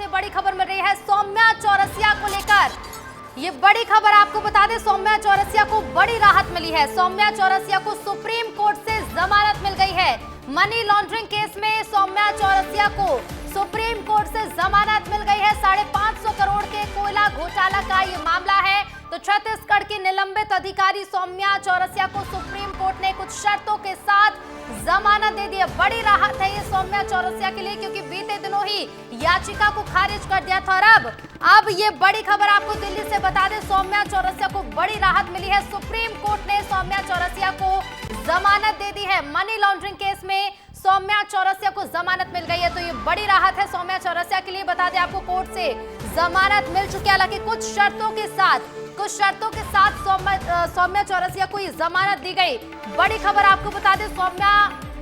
से बड़ी खबर मिल रही है सौम्या चौरसिया को लेकर। ये बड़ी खबर आपको बता दें, सौम्या चौरसिया को बड़ी राहत मिली है। सौम्या चौरसिया को सुप्रीम कोर्ट से जमानत मिल गई है। मनी लॉन्ड्रिंग केस में सौम्या चौरसिया को सुप्रीम कोर्ट से जमानत मिल गई है। 550 करोड़ के कोयला घोटाला का ये मामला है। तो छत्तीसगढ़ की निलंबित अधिकारी सौम्या चौरसिया को सुप्रीम कोर्ट ने कुछ शर्तों के साथ जमानत दे दी है। बड़ी राहत है ये सौम्या चौरसिया के लिए, क्योंकि बीते दिनों ही याचिका को खारिज कर दिया था। और अब ये बड़ी खबर आपको दिल्ली से बता दें, सौम्या चौरसिया को बड़ी राहत मिली है। सुप्रीम कोर्ट ने सौम्या चौरसिया को जमानत दे दी है। मनी लॉन्ड्रिंग केस में सौम्या चौरसिया को जमानत मिल गई है। तो ये बड़ी राहत है सौम्या चौरसिया के लिए। बता दें आपको कोर्ट से जमानत मिल चुकी है, हालांकि कुछ शर्तों के साथ सौम्या चौरसिया को ये जमानत दी गई। बड़ी खबर आपको बता दें, सौम्या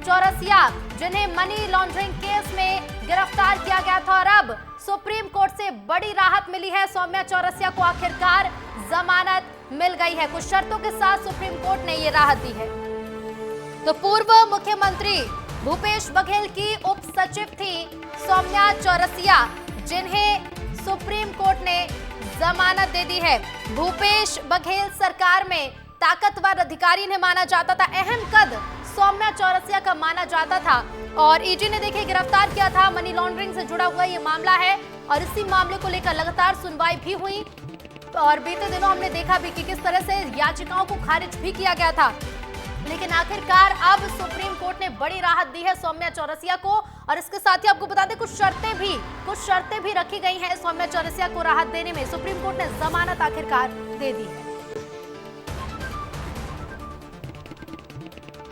चौरसिया जिन्हें मनी लॉन्ड्रिंग केस में गिरफ्तार किया गया था, और अब सुप्रीम कोर्ट से बड़ी राहत मिली है। सौम्या चौरसिया को आखिरकार जमानत मिल गई है। कुछ शर्तों के साथ सुप्रीम कोर्ट ने ये राहत दी है। तो पूर्व मुख्यमंत्री भूपेश बघेल की उप सचिव थी सौम्या चौरसिया, जिन्हें सुप्रीम कोर्ट ने जमानत दे दी है। भूपेश बघेल सरकार में ताकतवर अधिकारी ने माना जाता था। अहम कद सौम्या चौरसिया का माना जाता था, और ईडी ने देखिए गिरफ्तार किया था। मनी लॉन्ड्रिंग से जुड़ा हुआ ये मामला है, और इसी मामले को लेकर लगातार सुनवाई भी हुई, और बीते दिनों हमने देखा भी कि किस तरह से याचिकाओं को खारिज भी किया गया था। लेकिन आखिरकार अब सुप्रीम कोर्ट ने बड़ी राहत दी है सौम्या चौरसिया को। और इसके साथ ही आपको बता दें, कुछ शर्तें भी रखी गई हैं सौम्या चौरसिया को राहत देने में। सुप्रीम कोर्ट ने जमानत आखिरकार दे दी है।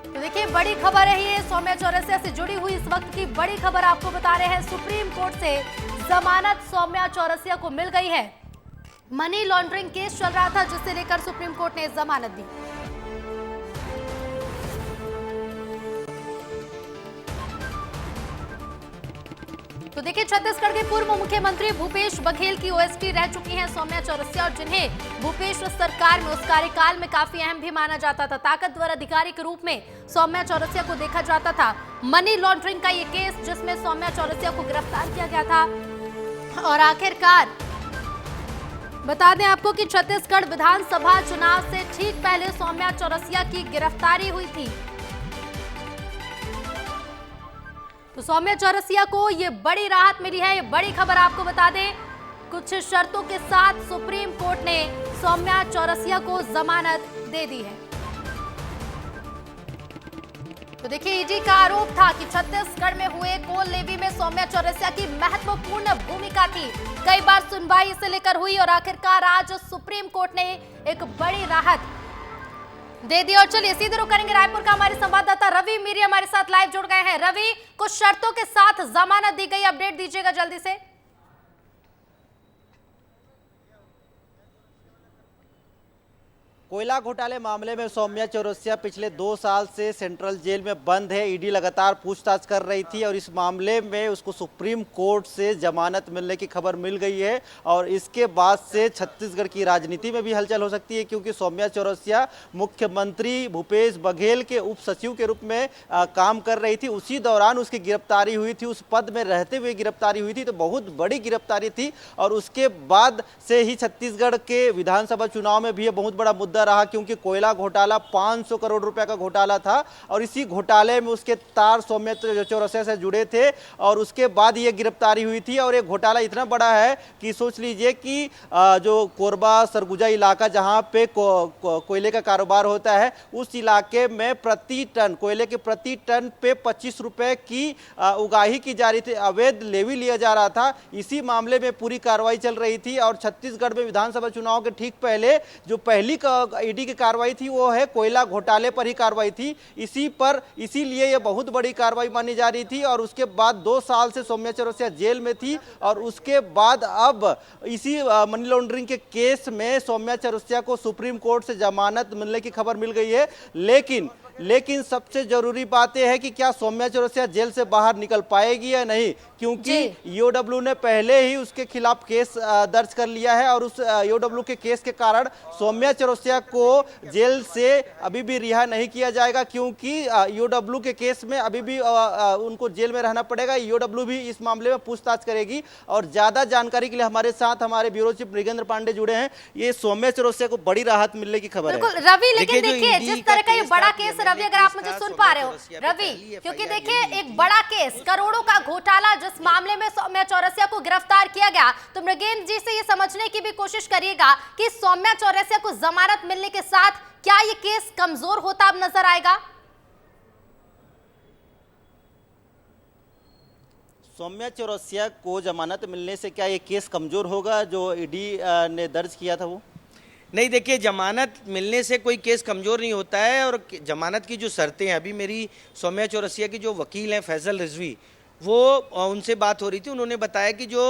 तो देखिए, बड़ी खबर है ये सौम्या चौरसिया से जुड़ी हुई इस वक्त की बड़ी खबर आपको बता रहे हैं। सुप्रीम कोर्ट से जमानत सौम्या चौरसिया को मिल गई है। मनी लॉन्ड्रिंग केस चल रहा था, जिसे लेकर सुप्रीम कोर्ट ने जमानत दी। तो देखिए, छत्तीसगढ़ के पूर्व मुख्यमंत्री भूपेश बघेल की ओएसडी रह चुकी हैं सौम्या चौरसिया, और जिन्हें भूपेश सरकार में उस कार्यकाल में काफी अहम भी माना जाता था। ताकतवर अधिकारी के रूप में सौम्या चौरसिया को देखा जाता था। मनी लॉन्ड्रिंग का ये केस, जिसमें सौम्या चौरसिया को गिरफ्तार किया गया था, और आखिरकार बता दें आपको कि छत्तीसगढ़ विधानसभा चुनाव से ठीक पहले सौम्या चौरसिया की गिरफ्तारी हुई थी। तो सौम्या चौरसिया को ये बड़ी राहत मिली है। ये बड़ी खबर आपको बता दें, कुछ शर्तों के साथ सुप्रीम कोर्ट ने सौम्या चौरसिया को जमानत दे दी है। तो देखिए, ईडी का आरोप था कि छत्तीसगढ़ में हुए कोल लेवी में सौम्या चौरसिया की महत्वपूर्ण भूमिका थी। कई बार सुनवाई इसे लेकर हुई, और आखिरकार आज सुप्रीम कोर्ट ने एक बड़ी राहत दे दी। और चलिए सीधे रुख करेंगे रायपुर का, हमारे संवाददाता रवि मीरी हमारे साथ लाइव जुड़ गए हैं। रवि, कुछ शर्तों के साथ जमानत दी गई, अपडेट दीजिएगा जल्दी से। कोयला घोटाले मामले में सौम्या चौरसिया पिछले 2 साल से सेंट्रल जेल में बंद है। ईडी लगातार पूछताछ कर रही थी, और इस मामले में उसको सुप्रीम कोर्ट से जमानत मिलने की खबर मिल गई है। और इसके बाद से छत्तीसगढ़ की राजनीति में भी हलचल हो सकती है, क्योंकि सौम्या चौरसिया मुख्यमंत्री भूपेश बघेल के उप सचिव के रूप में काम कर रही थी। उसी दौरान उसकी गिरफ्तारी हुई थी, उस पद में रहते हुए गिरफ्तारी हुई थी। तो बहुत बड़ी गिरफ्तारी थी, और उसके बाद से ही छत्तीसगढ़ के विधानसभा चुनाव में भी ये बहुत बड़ा मुद्दा रहा, क्योंकि कोयला घोटाला 500 करोड़ रुपए का घोटाला था, और इसी घोटाले में उसके तार सौम्या चौरसिया से जुड़े थे, और उसके बाद ये गिरफ्तारी हुई थी। और ये घोटाला इतना बड़ा है कि सोच लीजिए कि जो कोरबा सरगुजा इलाका जहां पे कोयले का कारोबार होता है, उस इलाके में प्रति टन कोयले के प्रति टन पे 25 रुपए की उगाही की जा रही थी, अवैध लेवी लिया जा रहा था। इसी मामले में पूरी कार्रवाई चल रही थी, और छत्तीसगढ़ में विधानसभा चुनाव के ठीक पहले जो पहली ईडी की कार्रवाई थी, वो है कोयला घोटाले पर ही कार्रवाई थी। इसीलिए ये बहुत बड़ी कार्रवाई मानी जा रही थी। और उसके बाद 2 साल से सौम्या चौरसिया जेल में थी, और उसके बाद अब इसी मनी लॉन्ड्रिंग के केस में सौम्या चौरसिया को सुप्रीम कोर्ट से जमानत मिलने की खबर मिल गई है। लेकिन लेकिन सबसे जरूरी बात यह है कि क्या सौम्या चौरसिया जेल से बाहर निकल पाएगी या नहीं, क्योंकि ईओडब्ल्यू ने पहले ही उसके खिलाफ केस दर्ज कर लिया है और उस ईओडब्ल्यू के केस के कारण सौम्या चौरसिया को जेल से अभी भी रिहा नहीं किया जाएगा, क्योंकि ईओडब्ल्यू के केस में अभी भी उनको जेल में रहना पड़ेगा। ईओडब्ल्यू भी इस मामले में पूछताछ करेगी। और ज्यादा जानकारी के लिए हमारे साथ हमारे ब्यूरो चीफ मृगेंद्र पांडे जुड़े हैं। ये सौम्या चौरसिया को बड़ी राहत मिलने की खबर है। रवि, लेकिन देखिए जिस तरह का ये बड़ा केस, रवि अगर आप मुझे सुन पा रहे हो रवि, क्योंकि देखिए एक बड़ा केस, करोड़ों का घोटाला, जिस मामले में सौम्या चौरसिया को गिरफ्तार किया गया, तो मृगेंद्र जी से ये समझने की भी कोशिश करिएगा कि सौम्या चौरसिया को जमानत मिलने के साथ क्या ये केस कमजोर होता अब नजर आएगा? सौम्या चौरसिया को जमानत मिलने से क्या ये केस कमजोर होगा जो ईडी ने दर्ज किया था वो? नहीं, देखिए जमानत मिलने से कोई केस कमज़ोर नहीं होता है। और जमानत की जो शर्तें हैं, अभी मेरी सौम्या चौरसिया की जो वकील हैं फैसल रिजवी, वो उनसे बात हो रही थी, उन्होंने बताया कि जो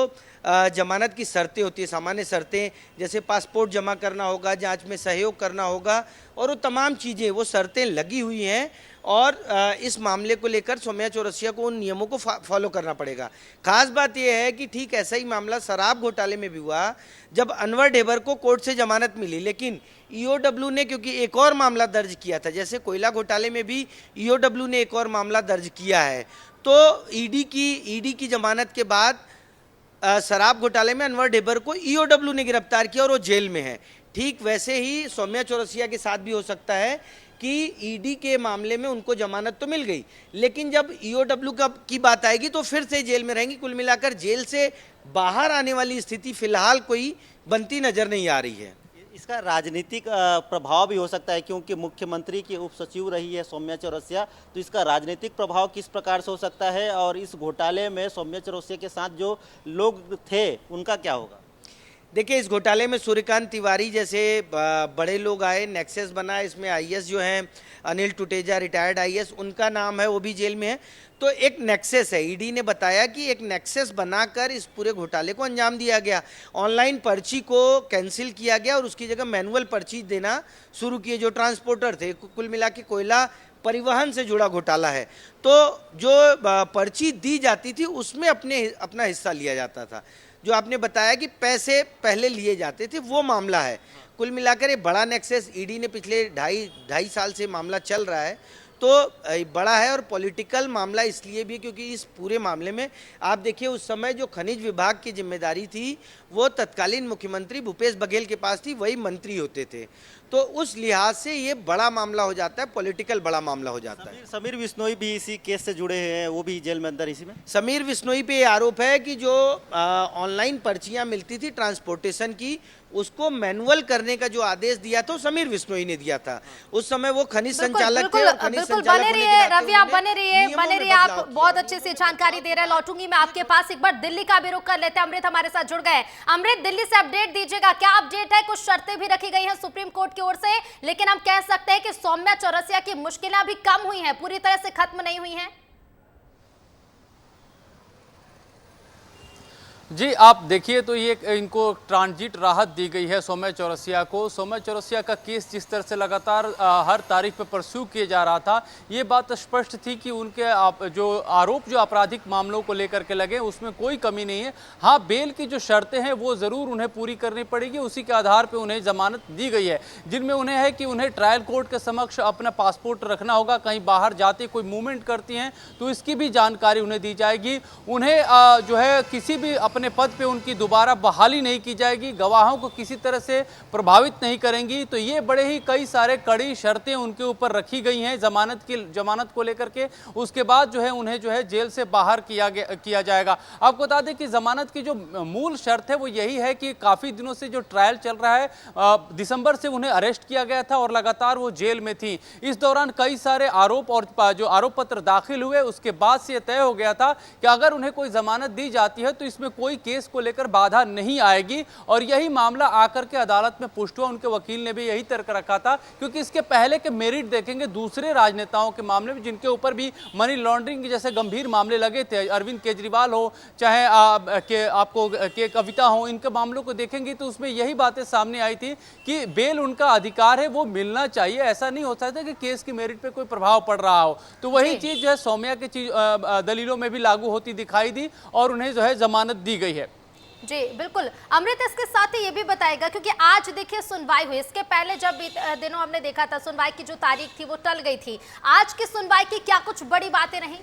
जमानत की शर्तें होती है, सामान्य शर्तें, जैसे पासपोर्ट जमा करना होगा, जांच में सहयोग करना होगा, और वो तमाम चीज़ें, वो शर्तें लगी हुई हैं। और इस मामले को लेकर सौम्या चौरसिया को उन नियमों को फॉलो करना पड़ेगा। खास बात यह है कि ठीक ऐसा ही मामला शराब घोटाले में भी हुआ, जब अनवर ढेबर को कोर्ट से जमानत मिली, लेकिन ईओडब्ल्यू ने क्योंकि एक और मामला दर्ज किया था, जैसे कोयला घोटाले में भी ईओडब्ल्यू ने एक और मामला दर्ज किया है, तो ईडी की जमानत के बाद शराब घोटाले में अनवर ढेबर को ईओडब्ल्यू ने गिरफ्तार किया और वो जेल में है। ठीक वैसे ही सौम्या चौरसिया के साथ भी हो सकता है कि ईडी के मामले में उनको जमानत तो मिल गई, लेकिन जब ईओडब्ल्यू की बात आएगी तो फिर से जेल में रहेंगी। कुल मिलाकर जेल से बाहर आने वाली स्थिति फिलहाल कोई बनती नजर नहीं आ रही है। इसका राजनीतिक प्रभाव भी हो सकता है, क्योंकि मुख्यमंत्री की उप सचिव रही है सौम्या चौरसिया, तो इसका राजनीतिक प्रभाव किस प्रकार से हो सकता है और इस घोटाले में सौम्या चौरसिया के साथ जो लोग थे उनका क्या होगा? देखिए, इस घोटाले में सूर्यकांत तिवारी जैसे बड़े लोग आए, नेक्सस बना, इसमें आईएएस जो हैं अनिल टुटेजा रिटायर्ड आईएएस, उनका नाम है, वो भी जेल में है। तो एक नेक्सस है, ईडी ने बताया कि एक नेक्सस बनाकर इस पूरे घोटाले को अंजाम दिया गया। ऑनलाइन पर्ची को कैंसिल किया गया और उसकी जगह मैनुअल पर्ची देना शुरू किए जो ट्रांसपोर्टर थे। कुल मिला के कोयला परिवहन से जुड़ा घोटाला है, तो जो पर्ची दी जाती थी उसमें अपना हिस्सा लिया जाता था। जो आपने बताया कि पैसे पहले लिए जाते थे, वो मामला है। कुल मिलाकर ये बड़ा नेक्सस, ईडी ने पिछले ढाई साल से मामला चल रहा है, तो बड़ा है और पॉलिटिकल मामला इसलिए भी क्योंकि इस पूरे मामले में आप देखिए उस समय जो खनिज विभाग की जिम्मेदारी थी वो तत्कालीन मुख्यमंत्री भूपेश बघेल के पास थी, वही मंत्री होते थे। तो उस लिहाज से ये बड़ा मामला हो जाता है, पॉलिटिकल बड़ा मामला हो जाता है। समीर बिश्नोई भी इसी केस से जुड़े हैं, वो भी जेल में अंदर इसी में। समीर बिश्नोई पे आरोप है कि जो ऑनलाइन पर्चियां मिलती थी ट्रांसपोर्टेशन की, उसको मैनुअल करने का जो आदेश दिया था समीर बिश्नोई ने दिया था। उस समय वो खनिज संचालक थे और खनिज संचालक बने रहिए रवि, आप बने रहिए, आप बहुत अच्छे से जानकारी दे रहे हैं। लौटूंगी मैं आपके पास, एक बार दिल्ली का भी रुख कर लेते हैं। अमृत हमारे साथ जुड़ गए। अमृत, दिल्ली से अपडेट दीजिएगा, क्या अपडेट है? कुछ शर्तें भी रखी गई हैं सुप्रीम कोर्ट की ओर से, लेकिन हम कह सकते हैं कि सौम्या चौरसिया की मुश्किलें भी कम हुई हैं, पूरी तरह से खत्म नहीं हुई हैं। जी आप देखिए तो ये इनको ट्रांजिट राहत दी गई है सौम्या चौरसिया को। सौम्या चौरसिया का केस जिस तरह से लगातार हर तारीख पर परस्यू किया जा रहा था, ये बात स्पष्ट थी कि उनके जो आरोप जो आपराधिक मामलों को लेकर के लगे उसमें कोई कमी नहीं है। हाँ, बेल की जो शर्तें हैं वो ज़रूर उन्हें पूरी करनी पड़ेगी, उसी के आधार पर उन्हें जमानत दी गई है, जिनमें उन्हें है कि उन्हें ट्रायल कोर्ट के समक्ष अपना पासपोर्ट रखना होगा, कहीं बाहर जाते कोई मूवमेंट करती हैं तो इसकी भी जानकारी उन्हें दी जाएगी। उन्हें जो है किसी भी अपने पद पे उनकी दोबारा बहाली नहीं की जाएगी, गवाहों को किसी तरह से प्रभावित नहीं करेंगी। तो ये बड़े ही कई सारे कड़ी शर्तें उनके ऊपर रखी गई हैं जमानत को लेकर के। उसके बाद जो है उन्हें जो है जेल से बाहर किया जाएगा। आपको बता दें कि जमानत की जो मूल शर्त है वो यही है कि काफी दिनों से जो ट्रायल चल रहा है, दिसंबर से उन्हें अरेस्ट किया गया था और लगातार वो जेल में थी। इस दौरान कई सारे आरोप और जो आरोप पत्र दाखिल हुए, उसके बाद से यह तय हो गया था कि अगर उन्हें कोई जमानत दी जाती है तो इसमें कोई कोई केस को लेकर बाधा नहीं आएगी। और यही मामला आकर के अदालत में पुष्ट हुआ। उनके वकील ने भी यही तर्क रखा था, क्योंकि इसके पहले के मेरिट देखेंगे दूसरे राजनेताओं के मामले में जिनके ऊपर भी मनी लॉन्ड्रिंग के जैसे गंभीर मामले लगे थे, अरविंद केजरीवाल हो चाहे आपको के कविता हो, इनके मामलों को देखेंगे तो उसमें यही बातें सामने आई थी कि बेल उनका अधिकार है, वो मिलना चाहिए। ऐसा नहीं हो सकता कि केस की मेरिट पे कोई प्रभाव पड़ रहा हो। तो वही चीज जो है सौम्या की दलीलों में भी लागू होती दिखाई दी और उन्हें जो है जमानत दी गई है। जी बिल्कुल अमृत, इसके साथ ही ये भी बताएगा, क्योंकि आज देखिए सुनवाई हुई, इसके पहले जब दिनों हमने देखा था सुनवाई की जो तारीख थी वो टल गई थी, आज की सुनवाई की क्या कुछ बड़ी बातें रही?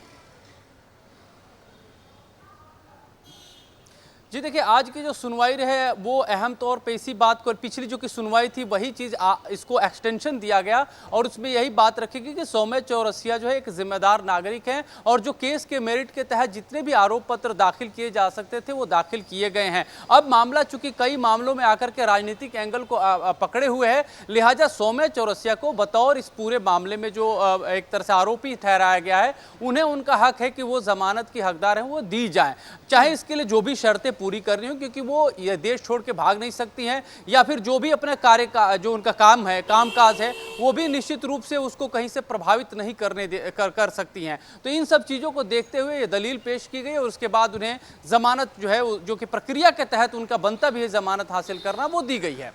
जी देखिए, आज की जो सुनवाई रहे वो अहम तौर पे इसी बात को, पिछली जो की सुनवाई थी वही चीज़ इसको एक्सटेंशन दिया गया और उसमें यही बात रखी गई कि सौम्या चौरसिया जो है एक जिम्मेदार नागरिक हैं और जो केस के मेरिट के तहत जितने भी आरोप पत्र दाखिल किए जा सकते थे वो दाखिल किए गए हैं। अब मामला चूंकि कई मामलों में आकर के राजनीतिक एंगल को पकड़े हुए है, लिहाजा सौम्या चौरसिया को बतौर इस पूरे मामले में जो एक तरह से आरोपी ठहराया गया है, उन्हें उनका हक है कि वो जमानत की हकदार हैं, वो दी जाए, चाहे इसके लिए जो भी शर्तें पूरी करनी हो, क्योंकि वो ये देश छोड़ के भाग नहीं सकती हैं या फिर जो भी अपने कार्य का जो उनका काम है, कामकाज है, वो भी निश्चित रूप से उसको कहीं से प्रभावित नहीं कर सकती हैं। तो इन सब चीज़ों को देखते हुए ये दलील पेश की गई और उसके बाद उन्हें जमानत जो है, जो कि प्रक्रिया के तहत उनका बनता भी है जमानत हासिल करना, वो दी गई है।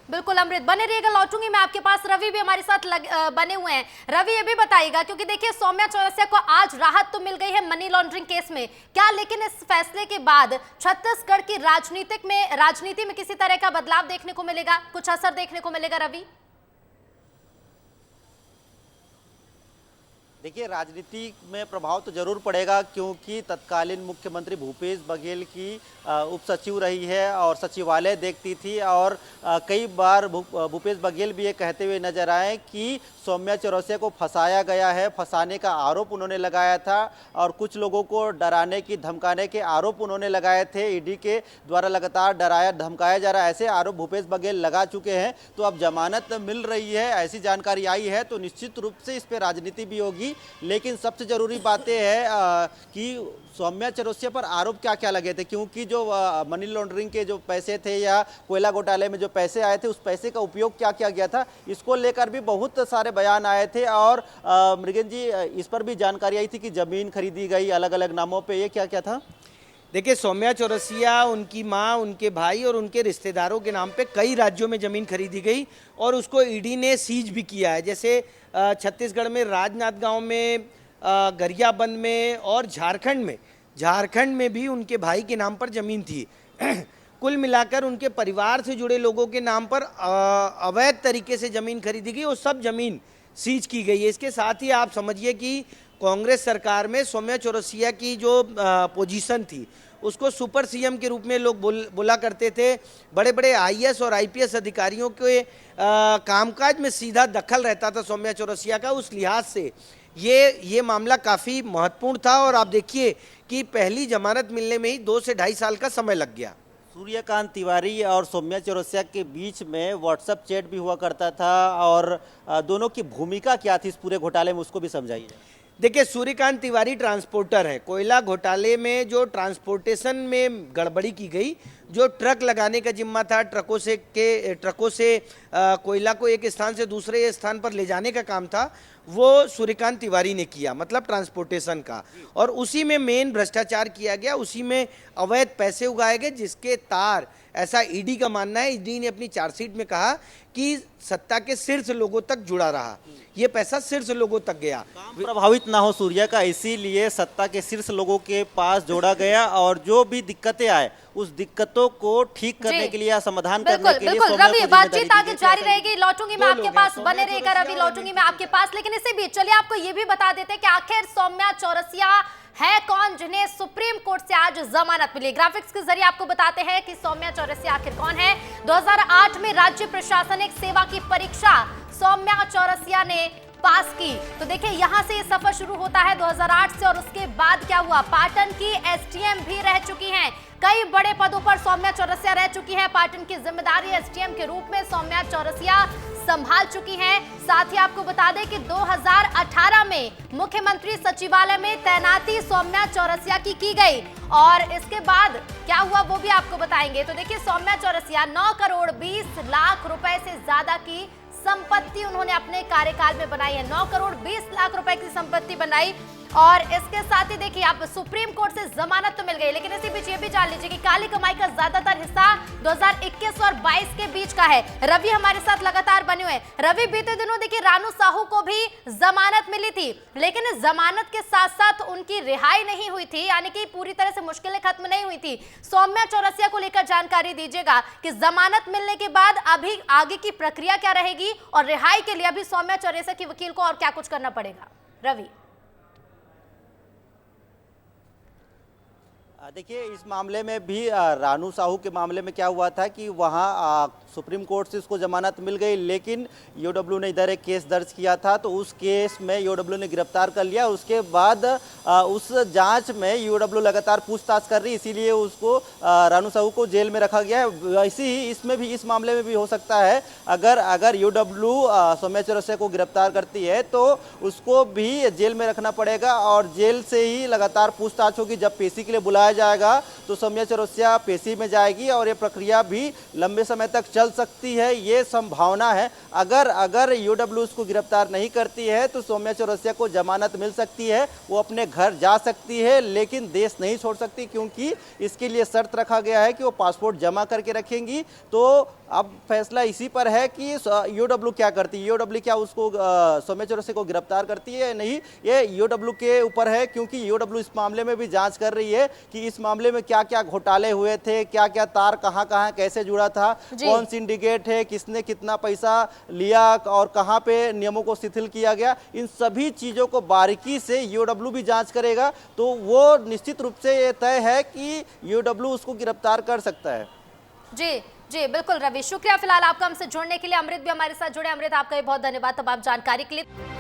बिल्कुल अमृत, बने रहिएगा, लौटूंगी मैं आपके पास। रवि भी हमारे साथ बने हुए हैं। रवि ये भी बताइएगा, क्योंकि देखिए सौम्या चौरसिया को आज राहत तो मिल गई है मनी लॉन्ड्रिंग केस में, क्या लेकिन इस फैसले के बाद छत्तीसगढ़ की राजनीति में किसी तरह का बदलाव देखने को मिलेगा, कुछ असर देखने को मिलेगा? रवि देखिए, राजनीति में प्रभाव तो जरूर पड़ेगा, क्योंकि तत्कालीन मुख्यमंत्री भूपेश बघेल की उप सचिव रही है और सचिवालय देखती थी और कई बार भूपेश बघेल भी ये कहते हुए नजर आए कि सौम्या चौरसिया को फंसाया गया है, फंसाने का आरोप उन्होंने लगाया था और कुछ लोगों को डराने की धमकाने के आरोप उन्होंने लगाए थे। ईडी के द्वारा लगातार डराया धमकाया जा रहा है, ऐसे आरोप भूपेश बघेल लगा चुके हैं। तो अब जमानत मिल रही है, ऐसी जानकारी आई है, तो निश्चित रूप से इस पर राजनीति भी होगी। लेकिन सबसे जरूरी बातें है कि सौम्या चौरसिया पर आरोप क्या क्या लगे थे, क्योंकि जो मनी लॉन्ड्रिंग के जो पैसे थे या कोयला घोटाले में जो पैसे आए थे, उस पैसे का उपयोग क्या किया गया था, इसको लेकर भी बहुत सारे बयान आए थे। और मृगन जी, इस पर भी जानकारी आई थी कि जमीन खरीदी गई अलग अलग नामों पे, ये क्या क्या था? देखिए, सौम्या चौरसिया, उनकी माँ, उनके भाई और उनके रिश्तेदारों के नाम पे कई राज्यों में ज़मीन खरीदी गई और उसको ईडी ने सीज भी किया है। जैसे छत्तीसगढ़ में राजनांदगांव में, गरियाबंद में और झारखंड में भी उनके भाई के नाम पर ज़मीन थी। कुल मिलाकर उनके परिवार से जुड़े लोगों के नाम पर अवैध तरीके से ज़मीन खरीदी गई और सब ज़मीन सीज की गई है। इसके साथ ही आप समझिए कि कांग्रेस सरकार में सौम्या चौरसिया की जो पोजीशन थी उसको सुपर सीएम के रूप में लोग बोला करते थे। बड़े बड़े आईएएस और आईपीएस अधिकारियों के कामकाज में सीधा दखल रहता था सौम्या चौरसिया का। उस लिहाज से ये मामला काफ़ी महत्वपूर्ण था और आप देखिए कि पहली जमानत मिलने में ही 2 से 2.5 साल का समय लग गया। सूर्यकांत तिवारी और सौम्या चौरसिया के बीच में व्हाट्सएप चैट भी हुआ करता था और दोनों की भूमिका क्या थी इस पूरे घोटाले में, उसको भी समझाइए। देखिए, सूर्यकांत तिवारी ट्रांसपोर्टर है। कोयला घोटाले में जो ट्रांसपोर्टेशन में गड़बड़ी की गई, जो ट्रक लगाने का जिम्मा था, ट्रकों से कोयला को एक स्थान से दूसरे स्थान पर ले जाने का काम था, वो सूर्यकांत तिवारी ने किया, मतलब ट्रांसपोर्टेशन का। और उसी में मेन भ्रष्टाचार किया गया, उसी में अवैध पैसे उगाए गए, जिसके तार, ऐसा ईडी का मानना है, ईडी ने अपनी चार्जशीट में कहा कि सत्ता के शीर्ष लोगों तक जुड़ा रहा, ये पैसा शीर्ष लोगों तक गया। प्रभावित ना हो सूर्या का, इसीलिए सत्ता के शीर्ष लोगों के पास जोड़ा गया और जो भी दिक्कतें आए उस दिक्कतों को ठीक करने के लिए, समाधान करने के लिए बिल्कुल रवि, बातचीत आगे जारी रहेगी। लौटूंगी मैं आपके पास, बने रहेगा रवि, लौटूंगी मैं आपके पास। लेकिन इसी बीच चलिए आपको ये भी बता देते हैं कि आखिर सौम्या चौरसिया है कौन जिन्हें सुप्रीम कोर्ट से आज जमानत मिली। ग्राफिक्स के जरिए आपको बताते हैं कि सौम्या चौरसिया आखिर कौन है। 2008 में राज्य प्रशासनिक सेवा की परीक्षा सौम्या चौरसिया ने पास की। तो देखिए यहां से ये सफर शुरू होता है 2008 से और उसके बाद क्या हुआ, पाटन की एसडीएम भी रह चुकी हैं। कई बड़े पदों पर सौम्या चौरसिया रह चुकी हैं। पाटन की जिम्मेदारी एसडीएम के रूप में सौम्या चौरसिया संभाल चुकी हैं। साथ ही आपको बता दें कि 2018 में मुख्यमंत्री सचिवालय में तैनाती सौम्या चौरसिया की गई और इसके बाद क्या हुआ वो भी आपको बताएंगे। तो देखिए, सौम्या चौरसिया 9 करोड़ 20 लाख रुपए से ज्यादा की संपत्ति उन्होंने अपने कार्यकाल में बनाई है। 9 करोड़ 20 लाख रुपए की संपत्ति बनाई और इसके साथ ही देखिए, आप सुप्रीम कोर्ट से जमानत तो मिल गई, लेकिन इसी बीच ये भी जान लीजिए कि काली कमाई का ज्यादातर हिस्सा 2021 और 22 के बीच का है। रवि हमारे साथ लगातार बने हुए हैं। रवि, बीते दिनों देखिए रानू साहू को भी जमानत मिली थी, लेकिन इस जमानत के साथ साथ उनकी रिहाई नहीं हुई थी, यानी कि पूरी तरह से मुश्किलें खत्म नहीं हुई थी। सौम्या चौरसिया को लेकर जानकारी दीजिएगा कि जमानत मिलने के बाद अभी आगे की प्रक्रिया क्या रहेगी और रिहाई के लिए अभी सौम्या चौरसिया की वकील को और क्या कुछ करना पड़ेगा। रवि, देखिए, इस मामले में भी रानू साहू के मामले में क्या हुआ था कि वहाँ सुप्रीम कोर्ट से उसको जमानत मिल गई, लेकिन ईओडब्ल्यू ने इधर एक केस दर्ज किया था, तो उस केस में ईओडब्ल्यू ने गिरफ्तार कर लिया। उसके बाद उस जांच में ईओडब्ल्यू लगातार पूछताछ कर रही, इसीलिए उसको रानू साहू को जेल में रखा गया है। वैसे ही इसमें भी, इस मामले में भी हो सकता है, अगर ईओडब्ल्यू सौम्या चौरसिया को गिरफ्तार करती है तो उसको भी जेल में रखना पड़ेगा और जेल से ही लगातार पूछताछ होगी। जब पेशी के लिए बुलाया जाएगा तो सौम्या चौरसिया पेशी में जाएगी और ये प्रक्रिया भी लंबे समय तक चल सकती है, ये संभावना है। अगर ईओडब्ल्यू उसको गिरफ्तार नहीं करती है तो सौम्या चौरसिया को जमानत मिल सकती है, वो अपने घर जा सकती है, लेकिन देश नहीं छोड़ सकती, क्योंकि इसके लिए शर्त रखा गया है कि वो पासपोर्ट जमा करके रखेंगी। तो अब फैसला इसी पर है कि ईओडब्ल्यू क्या करती है, ईओडब्ल्यू क्या उसको सौम्या चौरसिया को गिरफ्तार करती है या नहीं, ये ईओडब्ल्यू के ऊपर है, क्योंकि ईओडब्ल्यू इस मामले में भी जांच कर रही है कि इस मामले में क्या क्या घोटाले हुए थे, क्या क्या तार कहां कहां कैसे जुड़ा था, कौन सिंडिकेट है, किसने कितना पैसा लिया और कहां पे नियमों को शिथिल किया गया, इन सभी चीजों को बारीकी से ईओडब्ल्यू भी जांच करेगा। तो वो निश्चित रूप से ये तय है कि ईओडब्ल्यू उसको गिरफ्तार कर सकता है। जी जी बिल्कुल रवि, शुक्रिया फिलहाल आपका हमसे जुड़ने के लिए। अमृत भी हमारे साथ जुड़े। अमृत, आपका भी बहुत धन्यवाद तमाम जानकारी के लिए।